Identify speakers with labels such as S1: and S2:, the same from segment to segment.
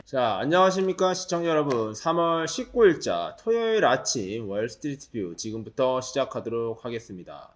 S1: 자, 안녕하십니까 시청자 여러분. 3월 19일자 토요일 아침 월스트리트 뷰 지금부터 시작하도록 하겠습니다.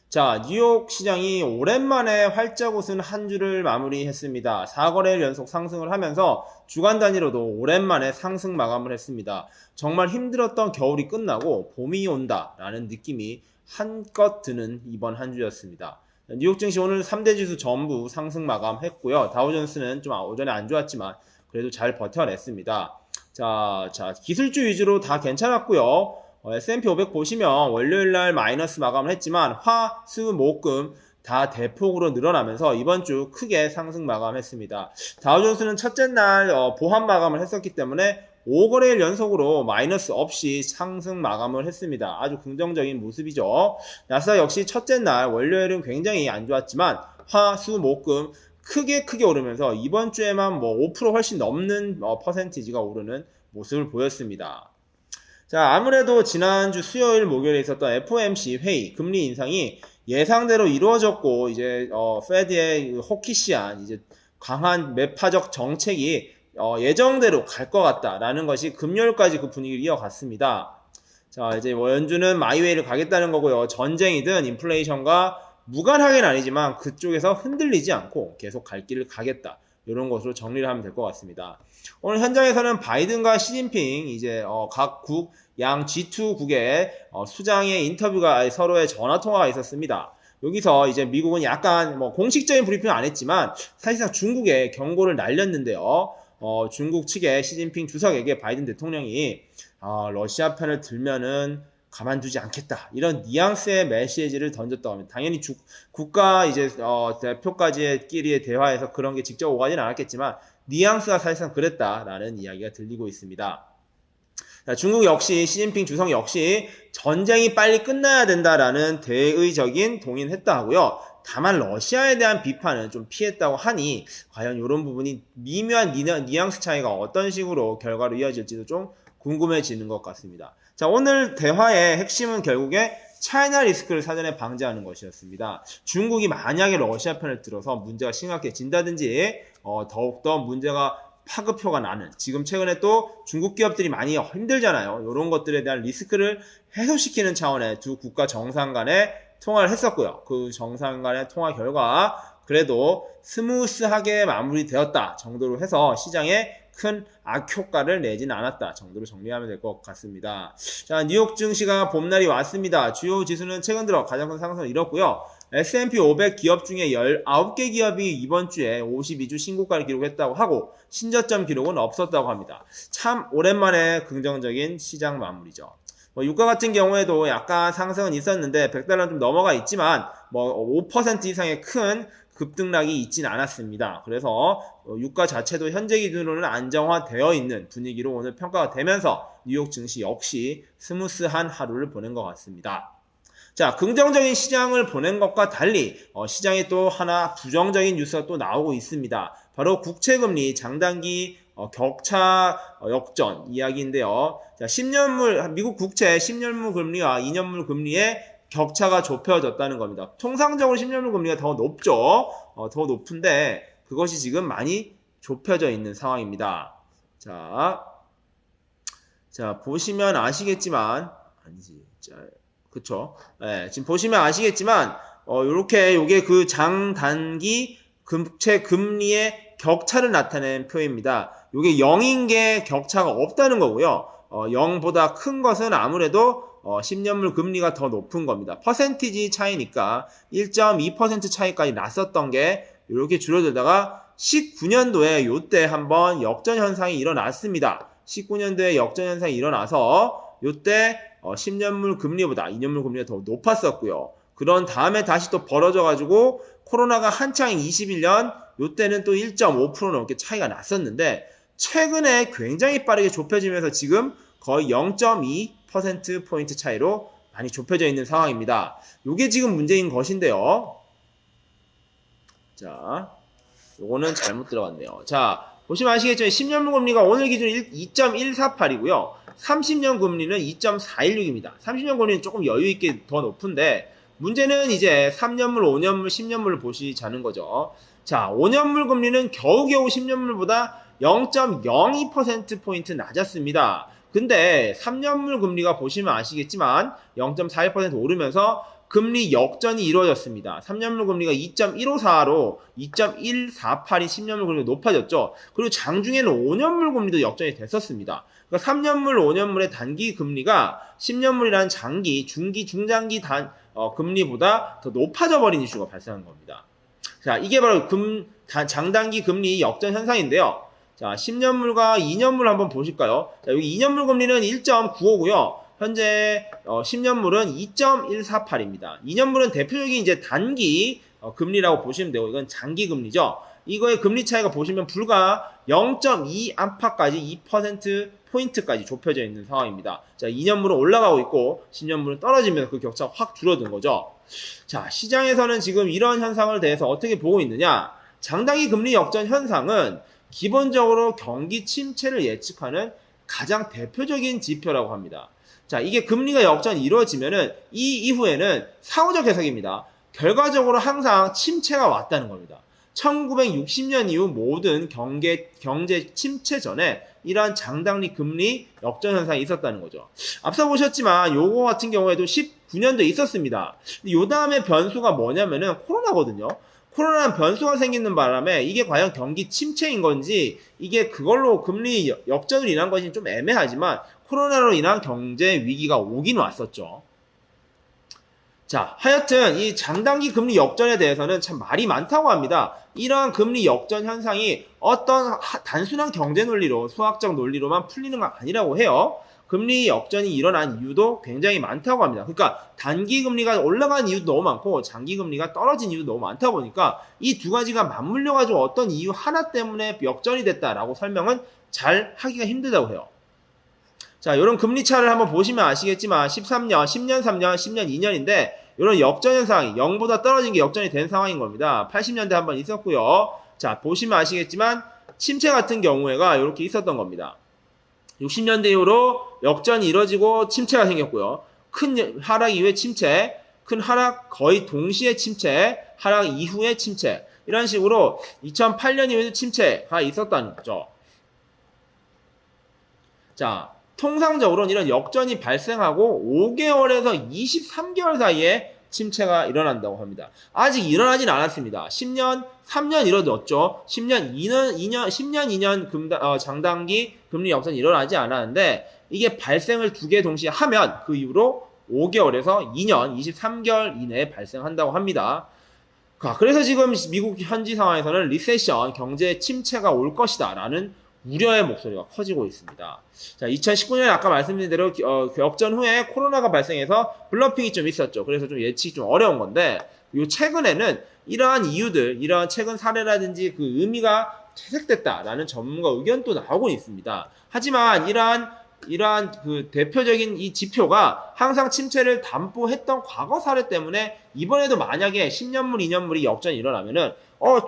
S1: 자, 뉴욕 시장이 오랜만에 활짝 웃은 한 주를 마무리했습니다. 4거래일 연속 상승을 하면서 주간 단위로도 오랜만에 상승 마감을 했습니다. 정말 힘들었던 겨울이 끝나고 봄이 온다라는 느낌이 한껏 드는 이번 한 주였습니다. 뉴욕 증시 오늘 3대 지수 전부 상승 마감했고요. 다우존스는 좀 오전에 안 좋았지만 그래도 잘 버텨냈습니다. 자, 기술주 위주로 다 괜찮았고요. S&P 500 보시면 월요일날 마이너스 마감을 했지만 화, 수, 목, 금 다 대폭으로 늘어나면서 이번 주 크게 상승 마감했습니다. 다우존스는 첫째 날 보합 마감을 했었기 때문에 5거래일 연속으로 마이너스 없이 상승 마감을 했습니다. 아주 긍정적인 모습이죠. 나스닥 역시 첫째 날 월요일은 굉장히 안 좋았지만 화, 수, 목, 금 크게 오르면서 이번 주에만 5% 훨씬 넘는 퍼센티지가 오르는 모습을 보였습니다. 자, 아무래도 지난주 수요일 목요일에 있었던 FOMC 회의 금리 인상이 예상대로 이루어졌고 이제 페드의 호키시한 이제 강한 매파적 정책이 예정대로 갈 것 같다라는 것이 금요일까지 그 분위기를 이어갔습니다. 자, 이제 연준은 마이웨이를 가겠다는 거고요. 전쟁이든 인플레이션과 무관하게는 아니지만 그쪽에서 흔들리지 않고 계속 갈 길을 가겠다. 이런 것으로 정리를 하면 될 것 같습니다. 오늘 현장에서는 바이든과 시진핑 이제 각 국 양 G2국의 수장의 인터뷰가 서로의 전화 통화가 있었습니다. 여기서 이제 미국은 약간 공식적인 브리핑은 안 했지만 사실상 중국에 경고를 날렸는데요. 중국 측의 시진핑 주석에게 바이든 대통령이 러시아 편을 들면은 가만두지 않겠다. 이런 뉘앙스의 메시지를 던졌다고 합니다. 당연히 국가 이제 대표까지의 끼리의 대화에서 그런 게 직접 오가지는 않았겠지만 뉘앙스가 사실상 그랬다라는 이야기가 들리고 있습니다. 자, 중국 역시 시진핑 주석 역시 전쟁이 빨리 끝나야 된다라는 대의적인 동의는 했다 하고요. 다만 러시아에 대한 비판은 좀 피했다고 하니 과연 이런 부분이 미묘한 뉘앙스 차이가 어떤 식으로 결과로 이어질지도 좀 궁금해지는 것 같습니다. 자, 오늘 대화의 핵심은 결국에 차이나 리스크를 사전에 방지하는 것이었습니다. 중국이 만약에 러시아 편을 들어서 문제가 심각해진다든지 더욱더 문제가 파급효가 나는, 지금 최근에 또 중국 기업들이 많이 힘들잖아요. 이런 것들에 대한 리스크를 해소시키는 차원의 두 국가 정상 간의 통화를 했었고요. 그 정상 간의 통화 결과 그래도 스무스하게 마무리되었다 정도로 해서 시장에 큰 악효과를 내진 않았다 정도로 정리하면 될 것 같습니다. 자, 뉴욕 증시가 봄날이 왔습니다. 주요 지수는 최근 들어 가장 큰 상승을 이뤘고요. S&P 500 기업 중에 19개 기업이 이번 주에 52주 신고가를 기록했다고 하고 신저점 기록은 없었다고 합니다. 참 오랜만에 긍정적인 시장 마무리죠. 유가 같은 경우에도 약간 상승은 있었는데 100달러 좀 넘어가 있지만 5% 이상의 큰 급등락이 있진 않았습니다. 그래서 유가 자체도 현재 기준으로는 안정화되어 있는 분위기로 오늘 평가가 되면서 뉴욕 증시 역시 스무스한 하루를 보낸 것 같습니다. 자, 긍정적인 시장을 보낸 것과 달리 시장에 또 하나 부정적인 뉴스가 또 나오고 있습니다. 바로 국채금리 장단기 격차 역전 이야기인데요. 자, 미국 국채 10년물 금리와 2년물 금리의 격차가 좁혀졌다는 겁니다. 통상적으로 10년물 금리가 더 높죠. 더 높은데 그것이 지금 많이 좁혀져 있는 상황입니다. 자, 보시면 아시겠지만 그쵸? 네, 지금 보시면 아시겠지만 요게 그 장단기 국채 금리의 격차를 나타낸 표입니다. 요게 0인 게 격차가 없다는 거고요. 0보다 큰 것은 아무래도 10년물 금리가 더 높은 겁니다. 퍼센티지 차이니까 1.2% 차이까지 났었던 게 이렇게 줄어들다가 19년도에 요때 한번 역전 현상이 일어났습니다. 19년도에 역전 현상이 일어나서 요때 10년물 금리보다 2년물 금리가 더 높았었고요. 그런 다음에 다시 또 벌어져가지고 코로나가 한창 21년 요때는 또 1.5% 넘게 차이가 났었는데 최근에 굉장히 빠르게 좁혀지면서 지금 거의 0.2%포인트 차이로 많이 좁혀져 있는 상황입니다. 요게 지금 문제인 것인데요. 자, 요거는 잘못 들어갔네요. 자, 보시면 아시겠지만 10년물 금리가 오늘 기준 2.148이고요. 30년 금리는 2.416입니다. 30년 금리는 조금 여유있게 더 높은데 문제는 이제 3년물, 5년물, 10년물을 보시자는 거죠. 자, 5년물 금리는 겨우겨우 10년물보다 0.02%포인트 낮았습니다. 근데 3년물 금리가 보시면 아시겠지만 0.41% 오르면서 금리 역전이 이루어졌습니다. 3년물 금리가 2.154로 2.148이 10년물 금리가 높아졌죠. 그리고 장중에는 5년물 금리도 역전이 됐었습니다. 그러니까 3년물, 5년물의 단기 금리가 10년물이라는 장기, 중기, 중장기 금리보다 더 높아져 버린 이슈가 발생한 겁니다. 자, 이게 바로 장단기 금리 역전 현상인데요. 자, 10년물과 2년물 한번 보실까요? 자, 여기 2년물 금리는 1.95고요. 현재 10년물은 2.148입니다. 2년물은 대표적인 이제 단기 금리라고 보시면 되고, 이건 장기 금리죠. 이거의 금리 차이가 보시면 불과 0.2 안팎까지 2%포인트까지 좁혀져 있는 상황입니다. 자, 2년물은 올라가고 있고 10년물은 떨어지면서 그 격차가 확 줄어든 거죠. 자, 시장에서는 지금 이런 현상을 대해서 어떻게 보고 있느냐? 장단기 금리 역전 현상은 기본적으로 경기 침체를 예측하는 가장 대표적인 지표라고 합니다. 자, 이게 금리가 역전이 이루어지면은 이 이후에는 상호적 해석입니다. 결과적으로 항상 침체가 왔다는 겁니다. 1960년 이후 모든 경제 침체 전에 이러한 장단기 금리 역전 현상이 있었다는 거죠. 앞서 보셨지만 요거 같은 경우에도 19년도에 있었습니다. 근데 요 다음에 변수가 뭐냐면은 코로나거든요. 코로나는 변수가 생기는 바람에 이게 과연 경기 침체인 건지 이게 그걸로 금리 역전을 인한 것이 좀 애매하지만 코로나로 인한 경제 위기가 오긴 왔었죠. 자, 하여튼 이 장단기 금리 역전에 대해서는 참 말이 많다고 합니다. 이러한 금리 역전 현상이 어떤 단순한 경제 논리로, 수학적 논리로만 풀리는 건 아니라고 해요. 금리 역전이 일어난 이유도 굉장히 많다고 합니다. 그러니까 단기 금리가 올라간 이유도 너무 많고 장기 금리가 떨어진 이유도 너무 많다 보니까 이 두 가지가 맞물려 가지고 어떤 이유 하나 때문에 역전이 됐다라고 설명은 잘 하기가 힘들다고 해요. 자, 이런 금리 차를 한번 보시면 아시겠지만 13년, 10년, 3년, 10년, 2년인데 이런 역전 현상이 0보다 떨어진 게 역전이 된 상황인 겁니다. 80년대 한번 있었고요. 자, 보시면 아시겠지만 침체 같은 경우에가 이렇게 있었던 겁니다. 60년대 이후로 역전이 이뤄지고 침체가 생겼고요. 큰 하락 이후에 침체, 큰 하락 거의 동시에 침체, 하락 이후에 침체, 이런 식으로 2008년 이후에도 침체가 있었다는 거죠. 자, 통상적으로는 이런 역전이 발생하고 5개월에서 23개월 사이에 침체가 일어난다고 합니다. 아직 일어나진 않았습니다. 10년, 3년 이뤄졌죠. 10년, 2년 장단기 금리 역전이 일어나지 않았는데 이게 발생을 두 개 동시에 하면 그 이후로 5개월에서 2년, 23개월 이내에 발생한다고 합니다. 그래서 지금 미국 현지 상황에서는 리세션, 경제 침체가 올 것이다 라는 우려의 목소리가 커지고 있습니다. 자, 2019년에 아까 말씀드린 대로 역전 후에 코로나가 발생해서 블러핑이 좀 있었죠. 그래서 좀 예측이 좀 어려운 건데 요 최근에는 이러한 이유들, 이러한 최근 사례라든지 그 의미가 퇴색됐다라는 전문가 의견도 나오고 있습니다. 하지만 이러한 그 대표적인 이 지표가 항상 침체를 담보했던 과거 사례 때문에 이번에도 만약에 10년물, 2년물이 역전이 일어나면은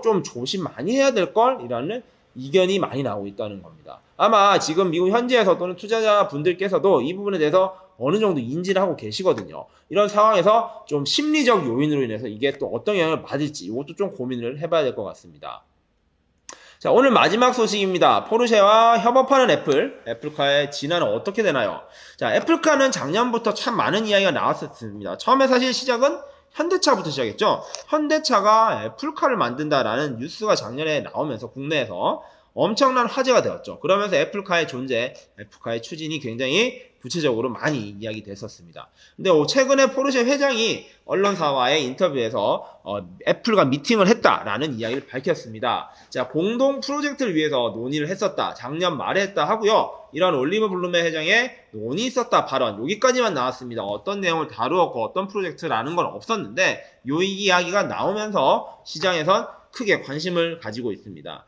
S1: 좀 조심 많이 해야 될 걸 이라는 이견이 많이 나오고 있다는 겁니다. 아마 지금 미국 현지에서 또는 투자자분들께서도 이 부분에 대해서 어느 정도 인지를 하고 계시거든요. 이런 상황에서 좀 심리적 요인으로 인해서 이게 또 어떤 영향을 받을지 이것도 좀 고민을 해봐야 될 것 같습니다. 자, 오늘 마지막 소식입니다. 포르쉐와 협업하는 애플카의 진화는 어떻게 되나요? 자, 애플카는 작년부터 참 많은 이야기가 나왔었습니다. 처음에 사실 시작은 현대차부터 시작했죠. 현대차가 애플카를 만든다라는 뉴스가 작년에 나오면서 국내에서 엄청난 화제가 되었죠. 그러면서 애플카의 존재, 애플카의 추진이 굉장히 구체적으로 많이 이야기됐었습니다. 근데 최근에 포르쉐 회장이 언론사와의 인터뷰에서 애플과 미팅을 했다라는 이야기를 밝혔습니다. 자, 공동 프로젝트를 위해서 논의를 했었다. 작년 말에 했다 하고요. 이런 올리버 블룸의 회장의 논의 있었다 발언 여기까지만 나왔습니다. 어떤 내용을 다루었고 어떤 프로젝트라는 건 없었는데 이 이야기가 나오면서 시장에선 크게 관심을 가지고 있습니다.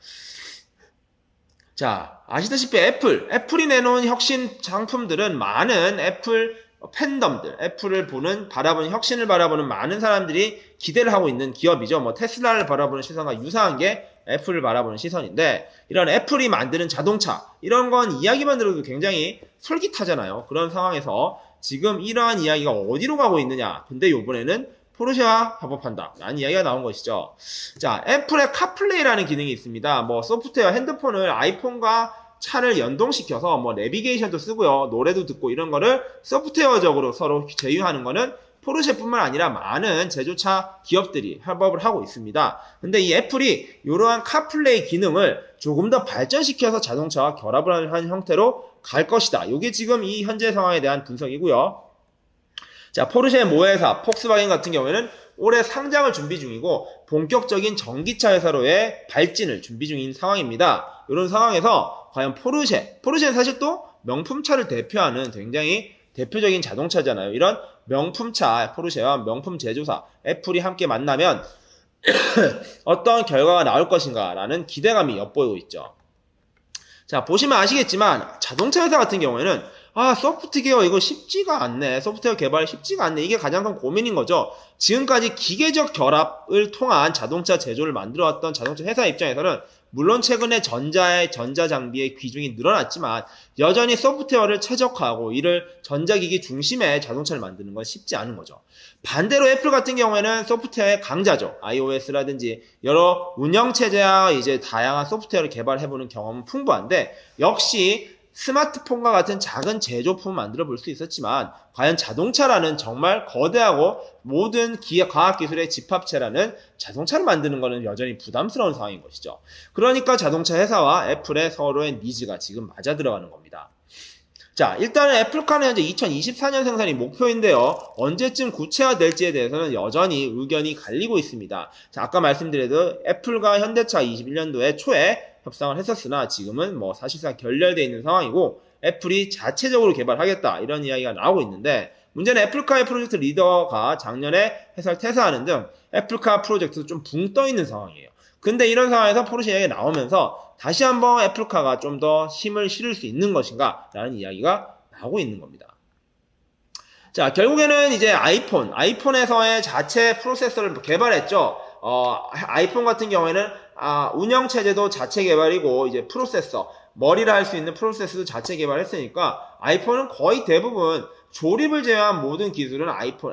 S1: 자, 아시다시피 애플이 내놓은 혁신 상품들은 많은 애플 팬덤들, 애플을 바라보는 혁신을 바라보는 많은 사람들이 기대를 하고 있는 기업이죠. 테슬라를 바라보는 시선과 유사한 게 애플을 바라보는 시선인데 이런 애플이 만드는 자동차 이런 건 이야기만 들어도 굉장히 솔깃하잖아요. 그런 상황에서 지금 이러한 이야기가 어디로 가고 있느냐. 근데 이번에는 포르쉐와 협업한다 라는 이야기가 나온 것이죠. 자, 애플의 카플레이라는 기능이 있습니다. 뭐 소프트웨어 핸드폰을 아이폰과 차를 연동시켜서 뭐 내비게이션도 쓰고요, 노래도 듣고 이런 거를 소프트웨어적으로 서로 제휴하는 거는 포르쉐뿐만 아니라 많은 제조차 기업들이 협업을 하고 있습니다. 근데 이 애플이 이러한 카플레이 기능을 조금 더 발전시켜서 자동차와 결합을 하는 형태로 갈 것이다. 이게 지금 이 현재 상황에 대한 분석이고요. 자, 포르쉐 모회사 폭스바겐 같은 경우에는 올해 상장을 준비 중이고 본격적인 전기차 회사로의 발진을 준비 중인 상황입니다. 이런 상황에서 과연 포르쉐는 사실 또 명품차를 대표하는 굉장히 대표적인 자동차잖아요. 이런 명품차 포르쉐와 명품 제조사 애플이 함께 만나면 어떤 결과가 나올 것인가 라는 기대감이 엿보이고 있죠. 자, 보시면 아시겠지만 자동차 회사 같은 경우에는 소프트웨어 이거 쉽지가 않네. 소프트웨어 개발이 쉽지가 않네. 이게 가장 큰 고민인 거죠. 지금까지 기계적 결합을 통한 자동차 제조를 만들어왔던 자동차 회사 입장에서는 물론 최근에 전자장비의 비중이 늘어났지만 여전히 소프트웨어를 최적화하고 이를 전자기기 중심의 자동차를 만드는 건 쉽지 않은 거죠. 반대로 애플 같은 경우에는 소프트웨어의 강자죠. iOS라든지 여러 운영체제와 이제 다양한 소프트웨어를 개발해보는 경험은 풍부한데 역시 스마트폰과 같은 작은 제조품을 만들어 볼 수 있었지만 과연 자동차라는 정말 거대하고 모든 과학기술의 집합체라는 자동차를 만드는 것은 여전히 부담스러운 상황인 것이죠. 그러니까 자동차 회사와 애플의 서로의 니즈가 지금 맞아 들어가는 겁니다. 자, 일단은 애플카는 현재 2024년 생산이 목표인데요. 언제쯤 구체화될지에 대해서는 여전히 의견이 갈리고 있습니다. 자, 아까 말씀드려도 애플과 현대차 21년도에 초에 협상을 했었으나 지금은 뭐 사실상 결렬되어 있는 상황이고 애플이 자체적으로 개발하겠다 이런 이야기가 나오고 있는데 문제는 애플카의 프로젝트 리더가 작년에 회사를 퇴사하는 등 애플카 프로젝트도 좀 붕 떠 있는 상황이에요. 근데 이런 상황에서 포르쉐 이야기가 나오면서 다시 한번 애플카가 좀 더 힘을 실을 수 있는 것인가 라는 이야기가 나오고 있는 겁니다. 자, 결국에는 이제 아이폰에서의 자체 프로세서를 개발했죠. 아이폰 같은 경우에는 운영체제도 자체 개발이고 이제 프로세서 머리를 할 수 있는 프로세서도 자체 개발했으니까 아이폰은 거의 대부분 조립을 제외한 모든 기술은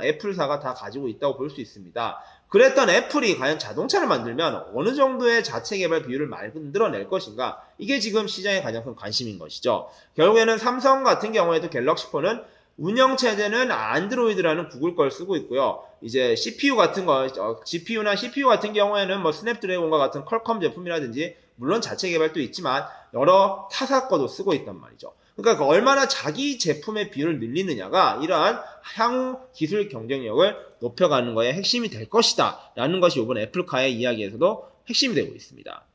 S1: 애플사가 다 가지고 있다고 볼 수 있습니다. 그랬던 애플이 과연 자동차를 만들면 어느 정도의 자체 개발 비율을 만들어낼 것인가, 이게 지금 시장의 가장 큰 관심인 것이죠. 결국에는 삼성 같은 경우에도 갤럭시폰은 운영체제는 안드로이드라는 구글 걸 쓰고 있고요. 이제 CPU 같은 거, GPU나 CPU 같은 경우에는 뭐 스냅드래곤과 같은 퀄컴 제품이라든지 물론 자체 개발도 있지만 여러 타사 거도 쓰고 있단 말이죠. 그러니까 얼마나 자기 제품의 비율을 늘리느냐가 이러한 향후 기술 경쟁력을 높여가는 거에 핵심이 될 것이다 라는 것이 이번 애플카의 이야기에서도 핵심이 되고 있습니다.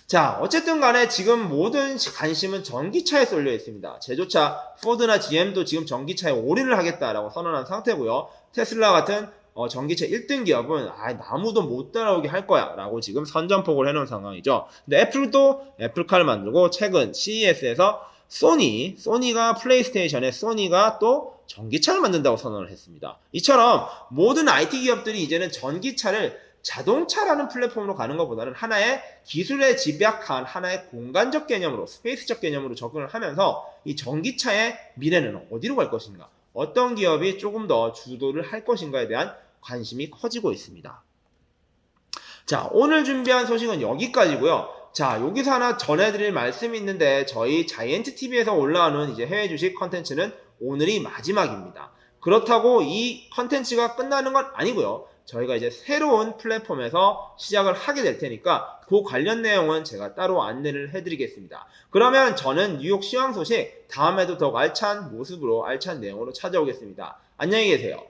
S1: 자, 어쨌든 간에 지금 모든 관심은 전기차에 쏠려 있습니다. 제조차 포드나 GM도 지금 전기차에 올인을 하겠다라고 선언한 상태고요. 테슬라 같은 전기차 1등 기업은 나무도 못 따라오게 할 거야 라고 지금 선전포고를 해놓은 상황이죠. 근데 애플도 애플카를 만들고 최근 CES에서 소니가 플레이스테이션에 소니가 또 전기차를 만든다고 선언을 했습니다. 이처럼 모든 IT 기업들이 이제는 전기차를 자동차라는 플랫폼으로 가는 것보다는 하나의 기술에 집약한 하나의 공간적 개념으로, 스페이스적 개념으로 접근을 하면서 이 전기차의 미래는 어디로 갈 것인가, 어떤 기업이 조금 더 주도를 할 것인가에 대한 관심이 커지고 있습니다. 자, 오늘 준비한 소식은 여기까지고요. 자, 여기서 하나 전해드릴 말씀이 있는데 저희 자이언트TV에서 올라오는 이제 해외 주식 컨텐츠는 오늘이 마지막입니다. 그렇다고 이 컨텐츠가 끝나는 건 아니고요. 저희가 이제 새로운 플랫폼에서 시작을 하게 될 테니까 그 관련 내용은 제가 따로 안내를 해드리겠습니다. 그러면 저는 뉴욕 시황 소식 다음에도 더 알찬 모습으로 알찬 내용으로 찾아오겠습니다. 안녕히 계세요.